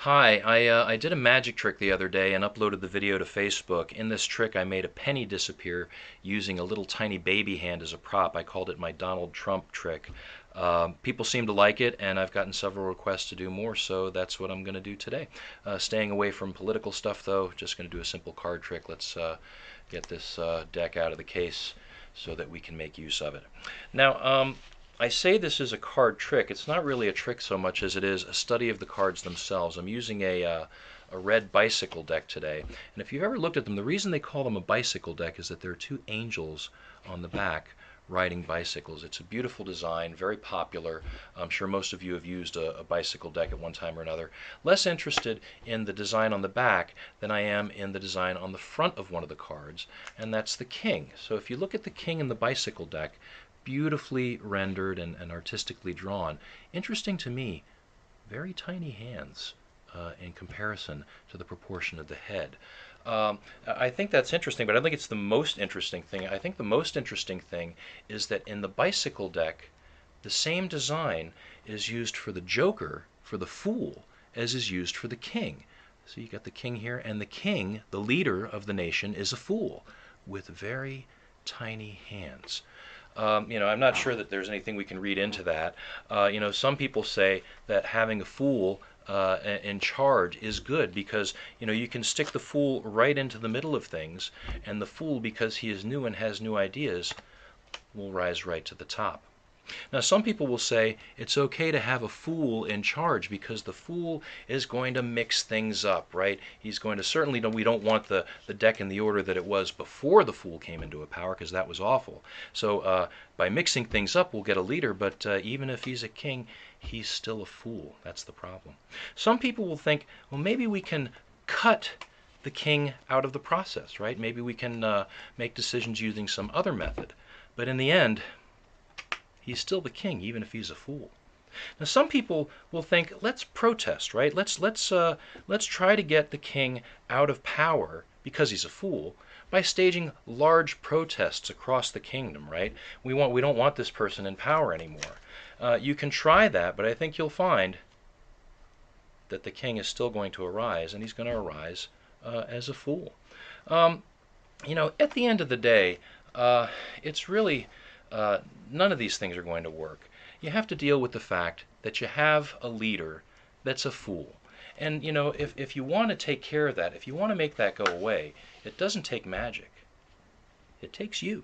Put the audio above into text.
Hi, I did a magic trick the other day and uploaded the video to Facebook. In this trick, I made a penny disappear using a little tiny baby hand as a prop. I called it my Donald Trump trick. People seem to like it, and I've gotten several requests to do more, so that's what I'm going to do today. Staying away from political stuff, though, just going to do a simple card trick. Let's get this deck out of the case so that we can make use of it. Now, I say this is a card trick. It's not really a trick so much as it is a study of the cards themselves. I'm using a red bicycle deck today. And if you've ever looked at them, the reason they call them a bicycle deck is that there are two angels on the back riding bicycles. It's a beautiful design, very popular. I'm sure most of you have used a bicycle deck at one time or another. Less interested in the design on the back than I am in the design on the front of one of the cards, and that's the king. So if you look at the king in the bicycle deck, beautifully rendered and artistically drawn. Interesting to me, very tiny hands in comparison to the proportion of the head. I think that's interesting, but I don't think it's the most interesting thing. I think the most interesting thing is that in the bicycle deck, the same design is used for the Joker, for the Fool, as is used for the King. So you got the King here, and the King, the leader of the nation, is a fool with very tiny hands. I'm not sure that there's anything we can read into that. Some people say that having a fool in charge is good because, you can stick the fool right into the middle of things, and the fool, because he is new and has new ideas, will rise right to the top. Now, some people will say it's okay to have a fool in charge because the fool is going to mix things up, right? He's going to certainly, we don't want the deck in the order that it was before the fool came into power because that was awful. So by mixing things up, we'll get a leader, but even if he's a king, he's still a fool. That's the problem. Some people will think, well, maybe we can cut the king out of the process, right? Maybe we can make decisions using some other method. But in the end, he's still the king, even if he's a fool. Now, some people will think, let's protest, right? Let's try to get the king out of power because he's a fool by staging large protests across the kingdom, right? We don't want this person in power anymore. You can try that, but I think you'll find that the king is still going to arise, and he's going to arise as a fool. At the end of the day, it's really none of these things are going to work. You have to deal with the fact that you have a leader that's a fool. And, if you want to take care of that, if you want to make that go away, it doesn't take magic. It takes you.